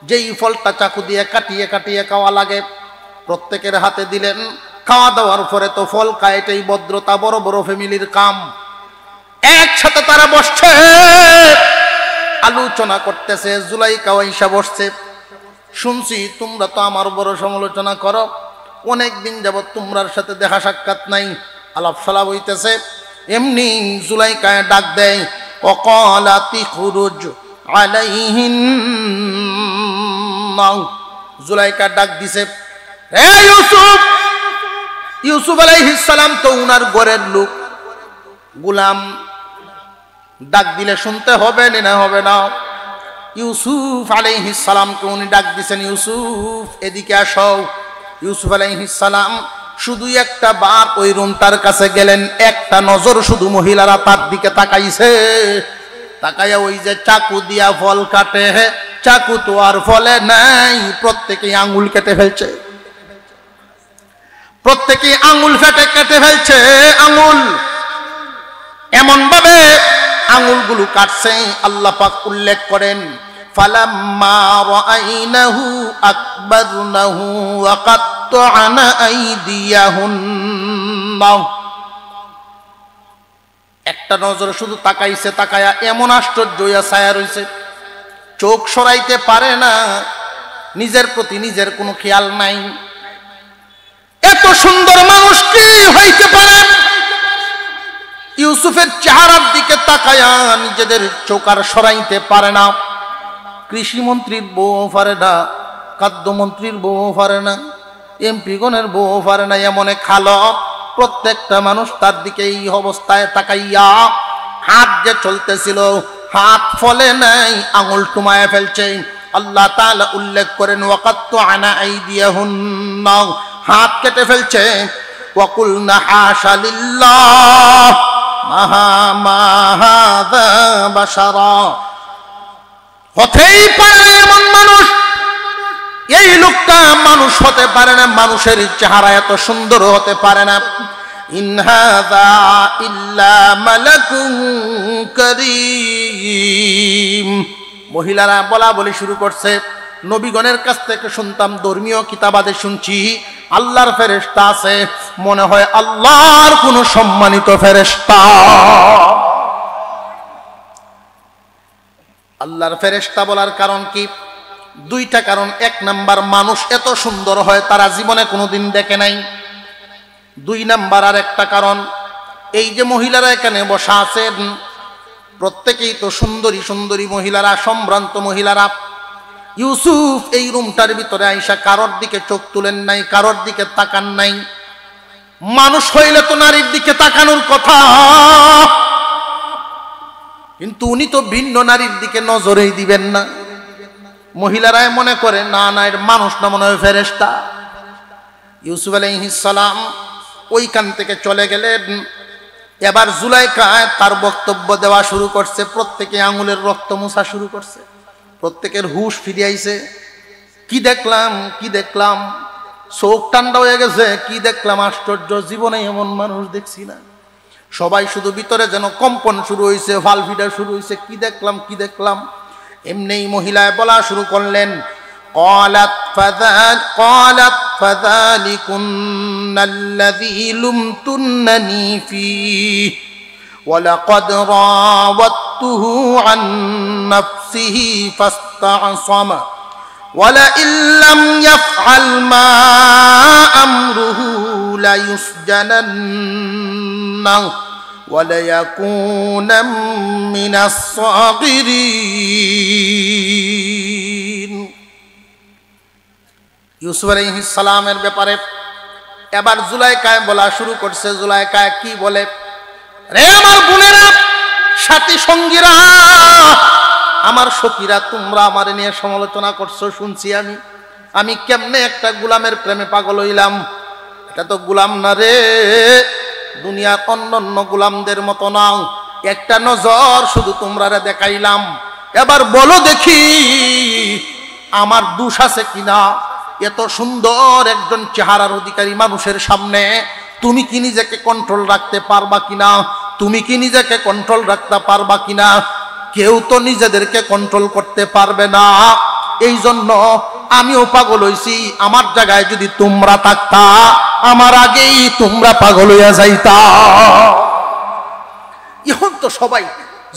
যেই ফলটা চাকু দিয়ে কাটিয়ে কাটিয়ে খাওয়া লাগে প্রত্যেকের হাতে দিলেন। খাওয়া দাওয়ার পরে তো ফল খায়, এটাই ভদ্রতা, বড় বড় ফ্যামিলির কাম। একসাথে তারা বসছে, আলোচনা করতেছে। জুলাইখা আইসা বসছে। শুনছি তোমরা তো আমার বড় সমালোচনা করো, অনেকদিন যাবত তোমরার সাথে দেখা সাক্ষাৎ নাই, আলাপ সালাপ হইতেছে। এমনি জুলাইখা ডাক দেয়, ওয়াকালাতি খুরুজ আলাইহিন্না। জুলাইখা ডাক দিছে, হে ইউসুফ। ইউসুফ আলাইহিস সালাম তো উনার ঘরের লোক, গোলাম, ডাক দিলে শুনতে হবে না হবে না। ইউসুফ আলাইহিস সালামকে উনি ডাক দিছেন, ইউসুফ এদিকে আসো। ইউসুফ আলাইহিস সালাম শুধু একটা বার ওই রুমটার কাছে গেলেন, একটা নজর শুধু মহিলারা তার দিকে তাকাইছে। তাকাইয়া ওই যে চাকু দিয়া ফল কাটে, চাকু তো আর ফলে নাই, প্রত্যেকেই আঙ্গুল কেটে ফেলছে। প্রত্যেকেই আঙ্গুল কেটে ফেলছে। আঙ্গুল এমন ভাবে আঙ্গুলগুলো কাটছে, আল্লাহ পাক উল্লেখ করেন, ফালাম্মা রাআইনাহু আকবারনাহু ওয়া কাত্তা'না আইদিয়াহুন্না। একটা নজর শুধু তাকাইছে, তাকায়া এমন আশ্চর্য হইয়া ছায়া রইছে, চোখ সরাইতে পারে না, নিজের প্রতি নিজের কোনো খেয়াল নাই। এত সুন্দর মানুষ কি হইতে পারে? ইউসুফের চেহারার দিকে তাকায়া নিজেদের চোখ আর সরাইতে পারে না। কৃষিমন্ত্রীর বউ পারে না, খাদ্যমন্ত্রীর বউ পারে না, এমপিগণের বউ পারে না, এমন এক হালত। প্রত্যেকটা মানুষ তার দিকে এই অবস্থায় তাকাইয়া, হাত যে চলতেছিল হাত ফলে নাই, আঙুল টুমায় ফেলছে। আল্লাহ তাআলা উল্লেখ করেন ওয়াকাত্তু আনা আইদিয়াহুন্না, হাত কেটে ফেলছে। ওয়াকুলনা হাশা লিল্লাহ মা হাযা বাশারা, হতেই পারে না এমন মানুষ, এই লোকটা মানুষ হতে পারে না, মানুষের চেহারা এত সুন্দর হতে পারে না। ইন হাযা ইল্লা মালাকুন কারীম। মহিলারা বলা বলি শুরু করছে, নবীগণের কাছ থেকে শুনতাম, ধর্মীয় কিতাবাদে শুনছি আল্লাহর ফেরেশতা আছে, মনে হয় আল্লাহর কোন সম্মানিত ফেরেশতা। আল্লাহর ফেরেশতা বলার কারণ কি? দুইটা কারণ। এক নাম্বার, মানুষ এত সুন্দর হয় তারা জীবনে কোনোদিন দেখে নাই। দুই নাম্বার আর একটা কারণ, এই যে মহিলারা এখানে বসা আছেন প্রত্যেকেই তো সুন্দরী সুন্দরী মহিলারা, সম্ভ্রান্ত মহিলারা। ইউসুফ এই রুমটার ভিতরে আইসা কারোর দিকে চোখ তুলেন নাই, কারোর দিকে তাকান নাই। মানুষ হইলে তো নারীর দিকে তাকানোর কথা, কিন্তু উনি তো ভিন্ন নারীর দিকে নজরেই দিবেন না। মহিলারাই মনে করে না না এর মানুষ না, মনে হয় ফেরেশতা। ইউসুফ আলাইহিস সালাম ওইখান থেকে চলে গেলেন। এবার জুলাইখা তার বক্তব্য দেওয়া শুরু করছে, প্রত্যেকে আঙুলের রক্ত মোছা শুরু করছে, প্রত্যেকের হুঁশ ফিরে আইছে। কি দেখলাম কি দেখলাম, চোখ ঠান্ডা হয়ে গেছে, কি দেখলাম আশ্চর্য, জীবনে এমন মানুষ দেখছি না। সবাই শুধু ভিতরে যেন কম্পন শুরু হয়েছে, ফালফিটা শুরু হয়েছে, কি দেখলাম কি দেখলাম। এমনি মহিলায় বলা শুরু করলেন, قالت فذلكن الذي لمتنني فيه ولقد راودته عن نفسه فاستعصم ولئن لم يفعل ما أمره ليسجنن وليكون من الصاغرين। ইউসুফ আলাইহিস সালামের ব্যাপারে এবার জুলাইখায় বলা শুরু করছে। জুলাইখায় কি বলে, রে আমার বোনেরা, সাথী সঙ্গীরা, আমার সখীরা, তোমরা আমার নিয়ে সমালোচনা করছো শুনছি আমি কেমনে একটা গোলামের প্রেমে পাগল হইলাম। এটা তো গোলাম না রে, দুনিয়ার অন্যান্য গোলামদের মতো না, একটা নজর শুধু তোমরা দেখাইলাম। এবার বলো দেখি আমার দোষ আছে কিনা। এত সুন্দর একজন চেহারার অধিকারী মানুষের সামনে তুমি কি নিজেকে কন্ট্রোল রাখতে পারবা কিনা? তুমি কি নিজেকে কন্ট্রোল রাখতে পারবা কিনা? কেউ তো নিজেদেরকে কন্ট্রোল করতে পারবে না। এই জন্য আমিও পাগল হইছি। আমার জায়গায় যদি তোমরা থাকতা, আমার আগেই তোমরা পাগল হইয়া যাইতা। এখন তো সবাই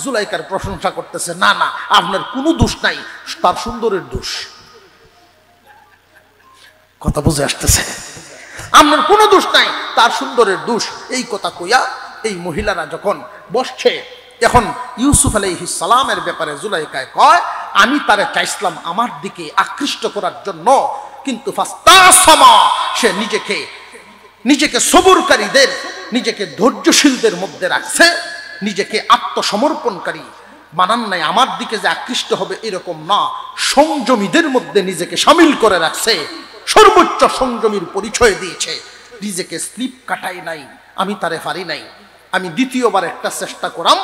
জুলাইখার প্রশংসা করতেছে, না না আপনার কোনো দোষ নাই, তার সুন্দরের দোষ। কথা বুঝে আসতেছে? আপনার কোনো দোষ নাই, তার সুন্দরের দোষ। এই কথা কইয়া এই মহিলারা যখন বসছে, এখন ইউসুফ আলাইহিস সালামের ব্যাপারে জুলাইখায় কয়, আমি তারে চাইছিলাম আমার দিকে আকৃষ্ট করার জন্য, কিন্তু ফাস্তাসমা, সে নিজেকে সবুরকারীদের, নিজেকে ধৈর্যশীলদের মধ্যে রাখছে, নিজেকে আত্মসমর্পণকারী বানান নাই। আমার দিকে যে আকৃষ্ট হবে এরকম না, সংযমীদের মধ্যে নিজেকে সামিল করে রাখছে, সর্বোচ্চ সংযমীর পরিচয় দিয়েছে, নিজেকে স্লিপ কাটাই নাই। আমি তারে পারি নাই। আমি দ্বিতীয়বার একটা চেষ্টা করাম,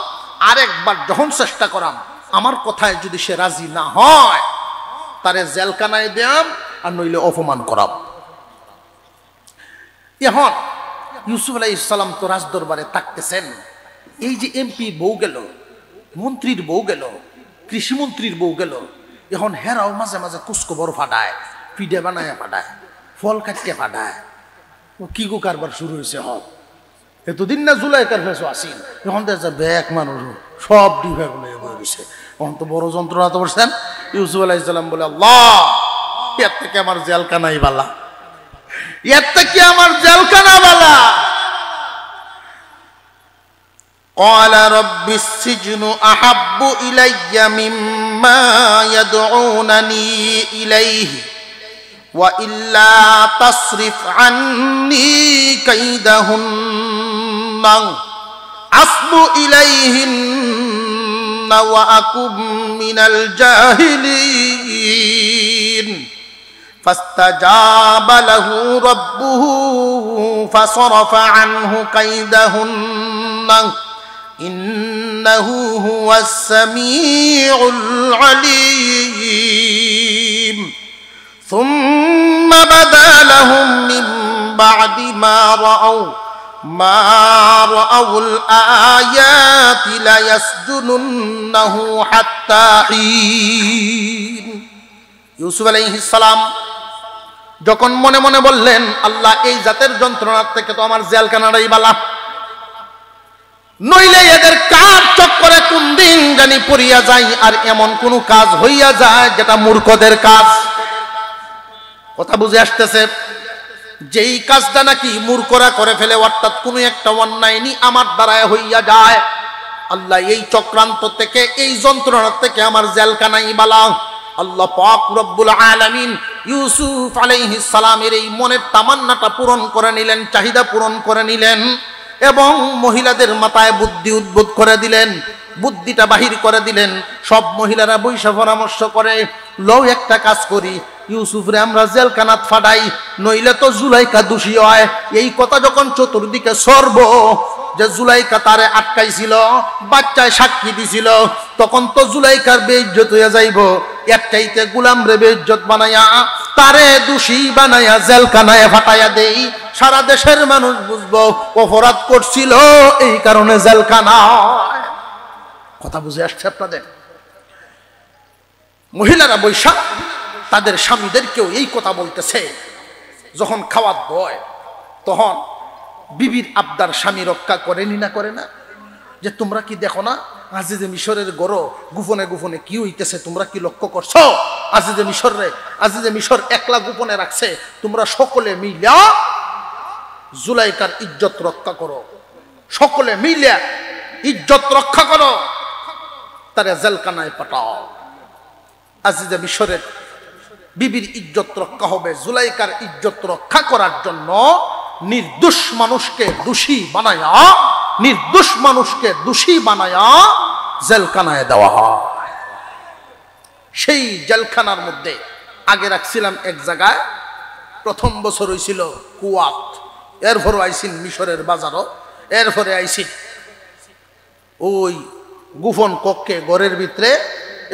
আরেকবার যখন চেষ্টা করাম, আমার কথায় যদি সে রাজি না হয়, তারে জেলখানায় দেয়াম, আর নইলে অপমান করাম। এখন ইউসুফ আলাইহিস সালাম তো রাজদরবারে থাকতেছেন। এই যে এমপি বউ গেল, মন্ত্রীর বউ গেল, কৃষিমন্ত্রীর বউ গেল, এখন হেরাও মাঝে মাঝে কুসকবর ফাটায়, পিঠে বানায় ফাটায়, ফল কাটতে ফাটায়। ও কি গো কারবার শুরু হয়েছে। এতদিন না জুলাইখার ফেসও আসিল, এখন দেখছে ব্যাক মানুষ সব ডিভা বলে বয়ে গেছে। এখন তো বড় যন্ত্রণা তো বলছেন। ইউসুফ আলাইহিস সালাম বলে, আল্লাহ এর থেকে আমার জেলখানাই বালা, এর থেকে আমার জেলখানা বালা। قال رب السجن أحب إلي مما يدعونني إليه وإلا تصرف عني كيدهن أصب إليهن وأكن من الجاهلين فاستجاب له ربه فصرف عنه كيدهن إنه هو السميع العليم ثم بدا لهم من بعد ما رأوا الآيات ليسجننه حتى حين ইউসুফ আলাইহিস সালাম যখন মনে মনে বললেন, আল্লাহ এই জাতের যন্ত্রণার থেকে তো আমার জেলখানাটাই বালা, নইলে এদের কাজ চক্করে কোন দিন জানি পড়িয়া যায় আর এমন কোন কাজ হইয়া যায় যেটা মূর্খদের কাজ। কথা বুঝে আসতেছে? যেই কাজটা নাকি মূর্খরা করে ফেলে, অর্থাৎ কোনো একটা অন্যায় নি আমার দ্বারায় হইয়া যায়, আল্লাহ এই চক্রান্ত থেকে, এই যন্ত্রণা থেকে আমার জেলখানাই বালা। আল্লাহ পাক রব্বুল আলামিন ইউসুফ আলাইহিস সালামের এই মনের তামান্নাটা পূরণ করে নিলেন, চাহিদা পূরণ করে নিলেন এবং মহিলাদের মাথায় বুদ্ধি উদ্ভূত করে দিলেন, বুদ্ধিটা বাহির করে দিলেন। সব মহিলারা বৈশা পরামর্শ করে, লও একটা কাজ করি, ইউসুফরে আমরা জেলখানাত ফাটাই, নইলে তো জুলাইকা দোষী হয়। এই কথা যখন চতুর্দিকে সরব যে জুলাইকা তারে আটকাইছিল, বাচ্চায় সাক্ষী দিছিল, তখন তো জুলাইকার বেইজ্জত হইয়া যাইব। একটাইতে গুলাম রে বেইজ্জত বানাইয়া তারে দোষী বানাইয়া জেলখানায় ফাটাইয়া দেই, সারা দেশের মানুষ বুঝবো অপরাধ করছিল, এই কারণে জেলখানায়। কথা বুঝে আসছে আপনাদের? মহিলারা বৈশা তাদের স্বামীদেরকেও এই কথা বলতেছে। যখন খাওয়াত বয় তখন বিবির আবদার স্বামী রক্ষা করেনি না করে না, যে তোমরা কি দেখো না আজিজে মিশরের গড় গোপনে গোপনে কি হইতেছে, তোমরা কি লক্ষ্য করছো? আজিজে মিশর একলা গোপনে রাখছে, তোমরা সকলে মিলিয়া জুলাইকার ইজ্জত রক্ষা করো, সকলে মিলিয়া ইজ্জত রক্ষা করো, তারে জেলখানায় পাঠাও। আজিজে মিশরের বিবির ইজ্জত রক্ষা হবে। জুলাইকার ইজ্জত রক্ষা করার জন্য নির্দোষ মানুষকে দোষী বানায়া জেলখানায় দেওয়া হয়। সেই জেলখানার মধ্যে আগে রাখছিলাম এক জায়গায়, প্রথম বছর হয়েছিল কুয়াত, এরপরে আইসিন মিশরের বাজারও, এরপরে আইসিন ওই গোপন কক্ষে গড়ের ভিতরে।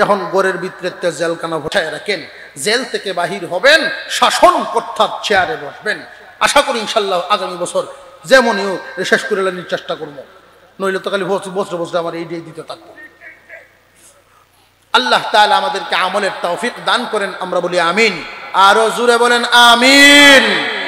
এখন গড়ের ভিতরে জেলখানা বসায় রাখেন, জেল থেকে বাহির হবেন, শাসন কর্তার চেয়ারে বসবেন। আশা করি ইনশাল্লাহ আগামী বছর যেমনই শেষ করে নেওয়ার চেষ্টা করবো, নইলে তো খালি বছর বছর আমার এই দিতে থাকবো। আল্লাহ তাআলা আমাদেরকে আমলের তৌফিক দান করেন, আমরা বলি আমিন। আরো জোরে বলেন আমিন।